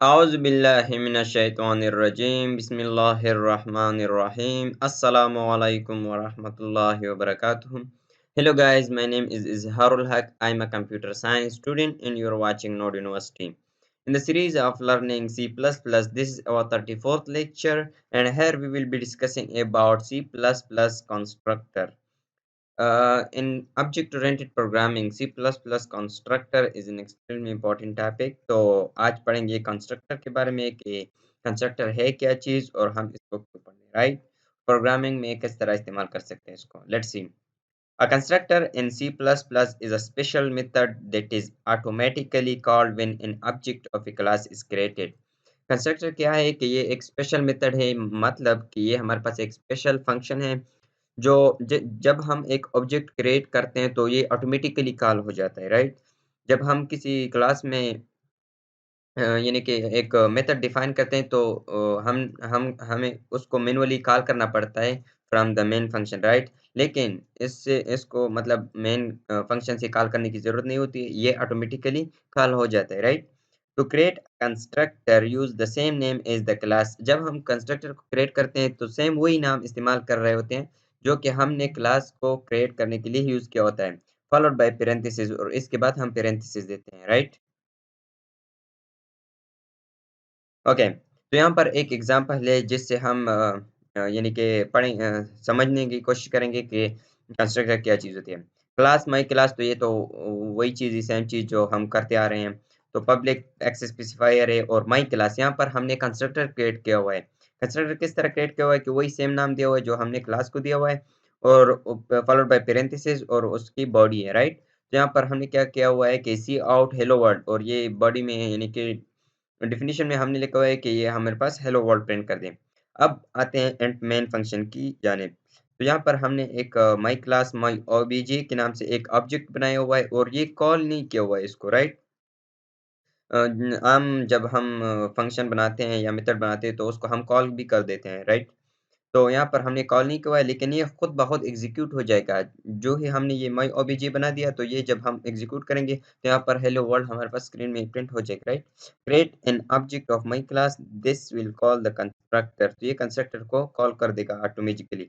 Auzubillahiminash-shaytanir-rajim. Bismillahir-rahmanir-rahim. Assalamu alaikum wa rahmatullahi wa barakatuh. Hello guys, my name is Izharul Haq. I'm a computer science student and you're watching Node University. In the series of learning C++, this is our 34th lecture and here we will be discussing about C++ constructor. In object-oriented programming, C++ constructor is an extremely important topic. तो आज पढ़ेंगे constructor के बारे में कि constructor है क्या चीज़ और हम इसको क्यों पढ़ रहे हैं, राइट? प्रोग्रामिंग में किस तरह इस्तेमाल कर सकते हैं इसको. Let's see. A constructor in C++ is a special method that is automatically called when an object of a class is created. Constructor क्या है कि ये एक स्पेशल मेथड है, मतलब कि ये हमारे पास एक स्पेशल फंक्शन है जो जब हम एक ऑब्जेक्ट क्रिएट करते हैं तो ये ऑटोमेटिकली कॉल हो जाता है, राइट? जब हम किसी क्लास में यानी कि एक मेथड डिफाइन करते हैं तो हमें उसको मैनुअली कॉल करना पड़ता है from the main function, right? लेकिन इससे इसको मतलब मेन फंक्शन से कॉल करने की ज़रूरत नहीं होती है, ये ऑटोमेटिकली कॉल हो जाता है, right? To create constructor use the same name as the class. जब हम कंस्ट्रक्टर को क्रिएट करते हैं तो सेम वही नाम इस्तेमाल कर रहे होते हैं जो कि हमने क्लास को क्रिएट करने के लिए यूज़ किया होता है, फॉलोड बाय पैरेंथेसिस और इसके बाद हम पैरेंथेसिस देते हैं, राइट? ओके, तो यहाँ पर एक एग्जांपल है जिससे हम यानी कि समझने की कोशिश करेंगे कि कंस्ट्रक्टर क्या चीज़ होती है. क्लास माई क्लास तो ये तो वही चीज़ ही सेम चीज़ जो हम करते आ रहे हैं. तो पब्लिक एक्सेस स्पेसिफायर है और माई क्लास यहाँ पर हमने कंस्ट्रक्टर क्रिएट किया हुआ है. कंस्ट्रक्टर किस तरह क्रिएट किया हुआ है कि वही सेम नाम दिया हुआ है जो हमने क्लास को दिया हुआ है और फॉलोड बाय पैरेंथेसिस और उसकी बॉडी है, राइट? तो यहाँ पर हमने क्या किया हुआ है कि सी आउट हेलो वर्ल्ड और ये बॉडी में है यानी कि डेफिनेशन में हमने लिखा हुआ है कि ये हमारे पास हेलो वर्ल्ड प्रिंट कर दें. अब आते हैं एंड मेन फंक्शन की जानिब. तो यहाँ पर हमने एक माई क्लास माई ओबीजे के नाम से एक ऑब्जेक्ट बनाया हुआ है और ये कॉल नहीं किया हुआ है इसको, राइट? आम जब हम फंक्शन बनाते हैं या मेथड बनाते हैं तो उसको हम कॉल भी कर देते हैं, राइट? तो यहाँ पर हमने कॉल नहीं किया है लेकिन ये खुद ब खुद एग्जीक्यूट हो जाएगा. जो ही हमने ये माई ओबीजे बना दिया तो ये जब हम एग्जीक्यूट करेंगे तो यहाँ पर हेलो वर्ल्ड हमारे पास स्क्रीन में प्रिंट हो जाएगा, right? Create an object of my class, this will call the constructor. तो ये कंस्ट्रक्टर को कॉल कर देगा ऑटोमेटिकली.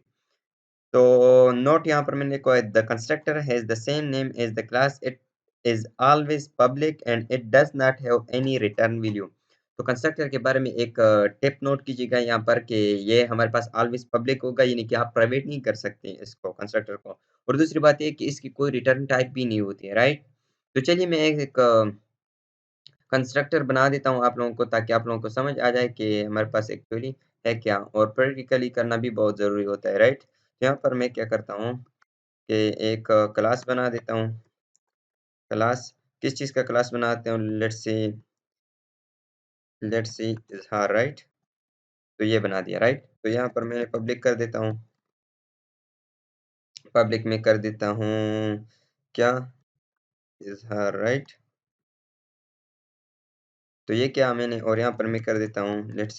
तो नोट यहाँ पर मैंने लिखा है the constructor has the same name as the class, it is always public and it does not have any return value. तो कंस्ट्रक्टर के बारे में एक टिप नोट कीजिएगा यहाँ पर कि ये हमारे पास ऑलवेज पब्लिक होगा यानी कि आप प्राइवेट नहीं कर सकते इसको कंस्ट्रक्टर को. और दूसरी बात ये कि इसकी कोई रिटर्न टाइप भी नहीं होती है, राइट? तो चलिए मैं एक कंस्ट्रक्टर बना देता हूँ आप लोगों को ताकि आप लोगों को समझ आ जाए कि हमारे पास एक्चुअली है क्या और प्रैक्टिकली करना भी बहुत ज़रूरी होता है, राइट? यहाँ पर मैं क्या करता हूँ कि एक क्लास बना देता हूँ. क्लास किस चीज़ का क्लास बनाते हूँ? लेट्स सी इजहार, राइट? तो ये बना दिया, राइट? तो यहाँ पर मैं पब्लिक कर देता हूँ. पब्लिक में कर देता हूँ क्या? इजहार, राइट? तो ये क्या मैंने और यहाँ पर मैं कर देता हूँ लेट्स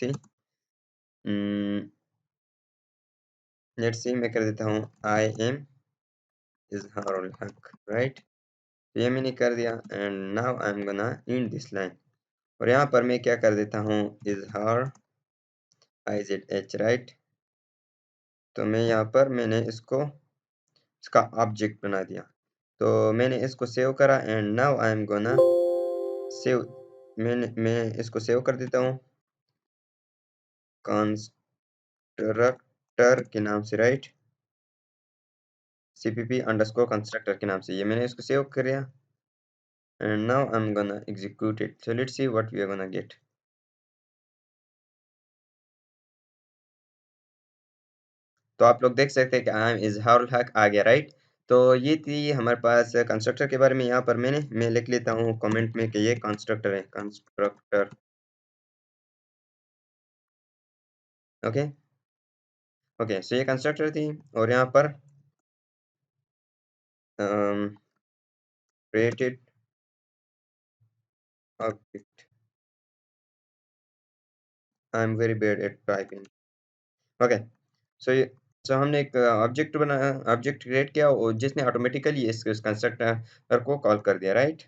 सी मैं कर देता हूँ आई एम इजहारुल हक, राइट? तो ये मैंने कर दिया and now I am gonna in this line. और यहाँ पर मैं क्या कर देता हूँ इजहार आई जेड एच, राइट? तो मैं यहाँ पर मैंने इसका ऑब्जेक्ट बना दिया. तो मैंने इसको सेव करा and now I am gonna save. मैं इसको सेव कर देता हूँ कंस्ट्रक्टर के नाम से, राइट? cpp अंडरस्कोर कंस्ट्रक्टर के नाम से ये मैंने इसको सेव कर दिया and now I'm gonna execute it. So let's see what we are gonna get. तो आप लोग देख सकते हैं कि आई एम इजहारुल हक आ गया, राइट? तो ये थी हमारे पास कंस्ट्रक्टर के बारे में. यहाँ पर मैं लिख लेता हूँ कमेंट में कि ये कंस्ट्रक्टर है, कंस्ट्रक्टर. ओके ओके, सो ये कंस्ट्रक्टर थी और यहाँ पर created object. I am very bad at typing. Okay, so ये सो हमने एक ऑब्जेक्ट क्रिएट किया और जिसने ऑटोमेटिकली इस कंस्ट्रक्टर को कॉल कर दिया, right?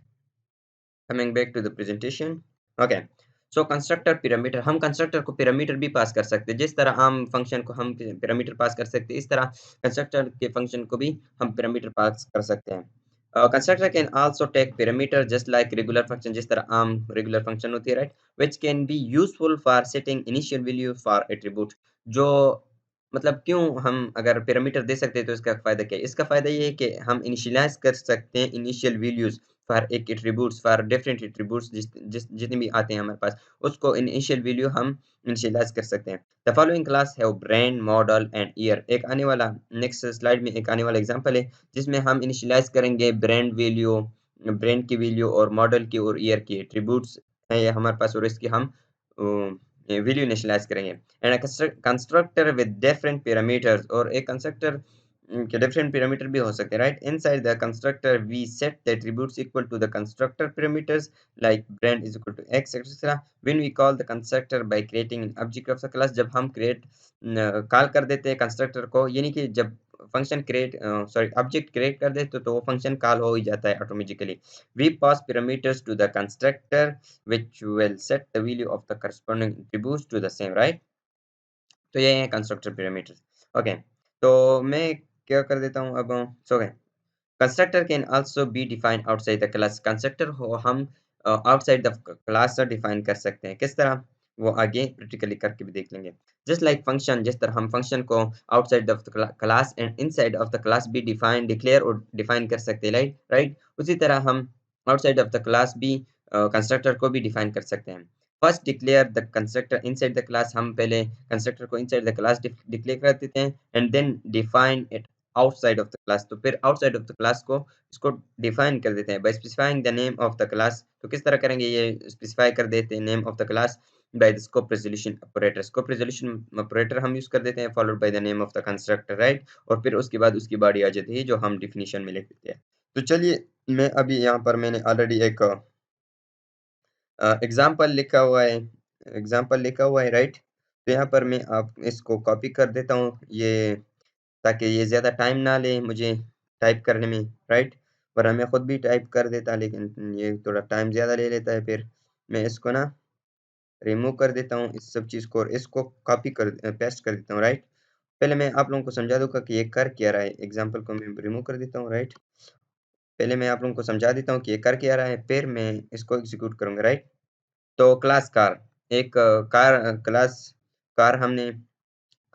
Coming back to the presentation. Okay. So constructor parameter हम कंस्ट्रक्टर को पैरामीटर भी पास कर सकते हैं। जिस तरह आम फंक्शन को हम पैरामीटर पास कर सकते हैं, इस तरह कंस्ट्रक्टर के फंक्शन को भी हम पैरामीटर पास कर सकते हैं। Constructor can also take parameter just like regular function जिस तरह आम रेगुलर फंक्शन होती है, right? Which can be useful for setting initial value for attribute जो मतलब क्यों हम अगर पैरामीटर दे सकते हैं तो इसका फ़ायदा क्या है? इसका फ़ायदा ये है कि हम इनिशियलाइज़ कर सकते हैं इनिशियल वैल्यूज़ फॉर एक एट्रिब्यूट्स फॉर डिफरेंट एट्रिब्यूट्स जितने भी आते हैं हमारे पास, उसको इनिशियल वैल्यू हम इनिशियलाइज़ कर सकते हैं। The following class have brand, model and year एक आने वाला नेक्स्ट स्लाइड में एक आने वाला एग्ज़ाम्पल है, जिसमें हम इनिशियलाइज़ करेंगे ब्रांड की वैल्यू और मॉडल की और ईयर की एट्रिब्यूट्स हैं ये हमारे पास और इसकी हम वैल्यू इनिशियलाइज़ करेंगे। And a constructor with different parameters और एक कंस्ट्रक्टर के डिफरेंट पैरामीटर भी हो सकते हैं, right? Inside the constructor we set the attributes equal to the constructor parameters like brand is equal to x etc. when we call the constructor by creating an object of the class जब हम create call कर देते हैं constructor को यानी कि जब function create sorry object create कर दे तो वो फंक्शन कॉल हो ही जाता है automatically we pass parameters to the constructor which will set the value of the corresponding attributes to the same, right? तो ये है कंस्ट्रक्टर पैरामीटर्स। ओके, तो मैं क्या कर देता हूँ अब सो गए constructor can also be defined outside the class constructor हो हम आउटसाइड द क्लास से डिफाइन कर सकते हैं किस तरह वो आगे प्रैक्टिकली करके भी देख लेंगे जस्ट लाइक फंक्शन जिस तरह हम फंक्शन को outside of the class and inside of the class भी डिफाइन डिक्लेयर और डिफाइन कर सकते हैं राइट उसी तरह हम आउटसाइड ऑफ द क्लास भी कंस्ट्रक्टर को भी डिफाइन कर सकते हैं first declare the constructor inside the class हम पहले कंस्ट्रक्टर को इनसाइड द क्लास डिक्लेयर कर देते हैं and then define it outside of the class तो फिर आउटसाइड ऑफ द क्लास को इसको डिफाइन कर देते हैं by specifying the name of the class तो किस तरह करेंगे ये स्पेसिफाई कर देते हैं name of the class by the scope resolution operator हम यूज कर देते हैं followed by the name of the constructor right और फिर उसके बाद उसकी बॉडी आ जाती है जो हम डिफिनीशन में लिख देते हैं तो चलिए मैं अभी यहाँ पर मैंने ऑलरेडी एक एग्जाम्पल लिखा हुआ है राइट तो यहाँ पर मैं आप इसको कॉपी कर देता हूँ ये ताकि ये ज़्यादा टाइम ना ले मुझे टाइप करने में राइट वरना मैं खुद भी टाइप कर देता लेकिन ये थोड़ा टाइम ज़्यादा ले लेता है फिर मैं इसको ना रिमूव कर देता हूँ इस सब चीज़ को और इसको कॉपी कर पेस्ट कर देता हूँ राइट पहले मैं आप लोगों को समझा दूंगा कि ये कर क्या रहा है एग्जाम्पल को मैं रिमूव कर देता हूँ राइट पहले मैं आप लोगों को समझा देता हूँ कि ये कर क्या रहा है फिर मैं इसको एग्जीक्यूट करूँगा राइट तो क्लास कार एक क्लास कार हमने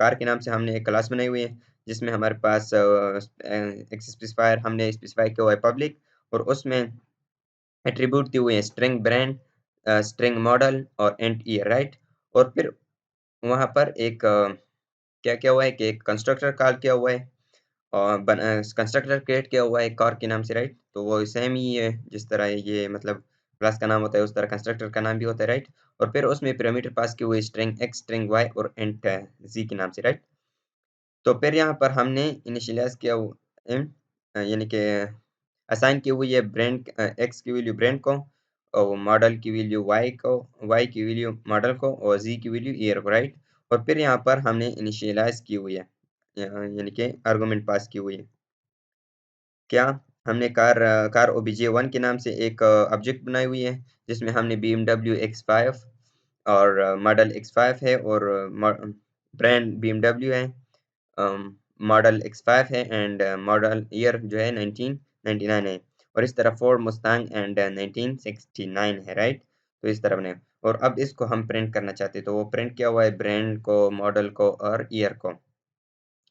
कार के नाम से हमने एक क्लास बनाई हुई है जिसमें हमारे पास एक स्पेसिफायर हमने स्पेसिफाई किया हुआ है पब्लिक और उसमें एट्रीब्यूट दिए हुए हैं स्ट्रिंग ब्रांड स्ट्रिंग मॉडल और एंड ईयर राइट और फिर वहाँ पर एक क्या क्या हुआ है कि एक कंस्ट्रक्टर कॉल किया हुआ है और कंस्ट्रक्टर क्रिएट किया हुआ है कार के नाम से राइट तो वो सेम ही है जिस तरह ये मतलब क्लास का नाम होता है उस तरह कंस्ट्रक्टर का नाम भी होता है राइट और फिर उसमें पैरामीटर पास किए हुए स्ट्रिंग एक्स स्ट्रिंग वाई और एंड जी के नाम से राइट तो फिर यहाँ पर हमने इनिशियलाइज़ किया यानी कि असाइन की हुई है ब्रांड एक्स की वैल्यू ब्रांड को और मॉडल की वैल्यू वाई की वैल्यू मॉडल को और जी की वैल्यू ईयर को राइट और फिर यहाँ पर हमने इनिशियलाइज़ की हुई है यानी कि आर्गुमेंट पास की हुई है क्या हमने कार ओबीजे1 के नाम से एक ऑब्जेक्ट बनाई हुई है जिसमें हमने BMW X5 और मॉडल X5 है और ब्रांड BMW है मॉडल X5 है एंड मॉडल ईयर जो है 1999 है और इस तरह फोर्ड मुस्तांग एंड 1969 है राइट तो इस तरह बने और अब इसको हम प्रिंट करना चाहते हैं तो वो प्रिंट किया हुआ है ब्रांड को मॉडल को और ईयर को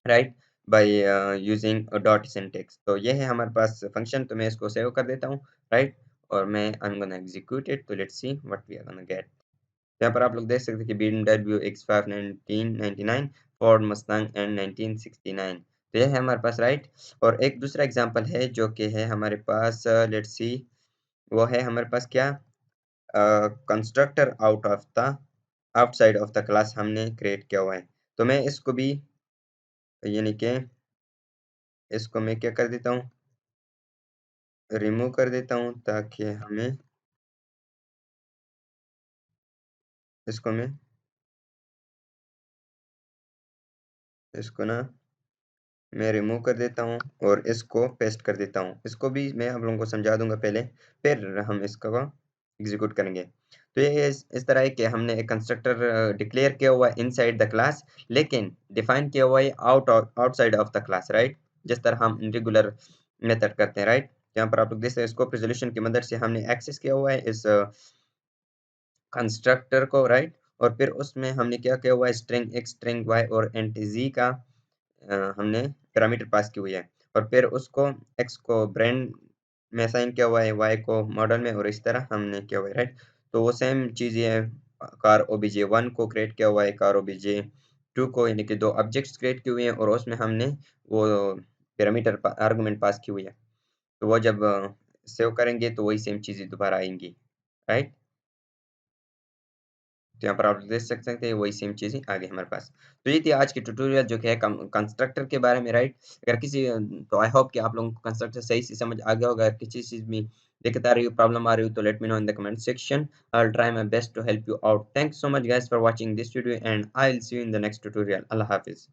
right by using dot syntax तो ये है हमारे पास फंक्शन तो मैं इसको सेव कर देता हूँ राइट और मैं I am gonna execute it तो let's see what we are gonna get यहाँ पर आप लोग देख सकते हैं कि BMW X5 1999 Ford Mustang and 1969 तो यह है हमारे पास राइट और एक दूसरा एग्जांपल है जो कि है हमारे पास लेट्स सी वो है हमारे पास क्या constructor outside of the class हमने क्रिएट किया हुआ है तो मैं इसको भी यानी कि इसको मैं क्या कर देता हूँ रिमूव कर देता हूँ ताकि हमें इसको ना मैं रिमूव कर देता हूँ और इसको पेस्ट कर देता हूँ इसको भी मैं आप लोगों को समझा दूंगा पहले फिर हम इसको एग्जीक्यूट करेंगे तो ये इस तरह है कि हमने एक कंस्ट्रक्टर डिक्लेयर किया हुआ है इनसाइड द क्लास, लेकिन डिफाइन किया हुआ है outside of the class, right? जिस तरह हम रेगुलर मेथड करते हैं, राइट? यहाँ पर आप लोग देख सकते हैं स्कोप रिजोल्यूशन की मदद से हमने एक्सेस किया हुआ है इस कंस्ट्रक्टर को, राइट? और फिर उसमें हमने क्या किया हुआ है, स्ट्रिंग एक्स, स्ट्रिंग वाई और एंड जी का हमने पैरामीटर पास की हुई है, और फिर उसको एक्स को ब्रांड में असाइन किया हुआ है, वाई को मॉडल में, और इस तरह हमने किया हुआ है, राइट? तो वो सेम चीज़ ये कार ओबीजे 1 को क्रिएट किया हुआ है, कार ओबीजे 2 को, यानी कि दो ऑब्जेक्ट्स क्रिएट किए हुए हैं, और उसमें हमने वो पैरामीटर आर्गुमेंट पास की हुई है। तो वो जब सेव करेंगे तो वही सेम चीज़ें दोबारा आएंगी, राइट? तो यहाँ पर आप देख सकते हैं वही सेम चीज़ें आ गई हमारे पास। तो ये थी आज की ट्यूटोरियल जो कि है कंस्ट्रक्टर के बारे में, राइट? अगर किसी तो आई होप कि आप लोगों को कंस्ट्रक्टर सही से समझ आ गया होगा। अगर किसी चीज़ में दिक्कत आ रही हो, प्रॉब्लम आ रही हो, तो let me know in the comment section. I will try my best to help you out. Thanks so much guys for watching this video, and I will see you in the next tutorial. अल्लाह हाफिज़।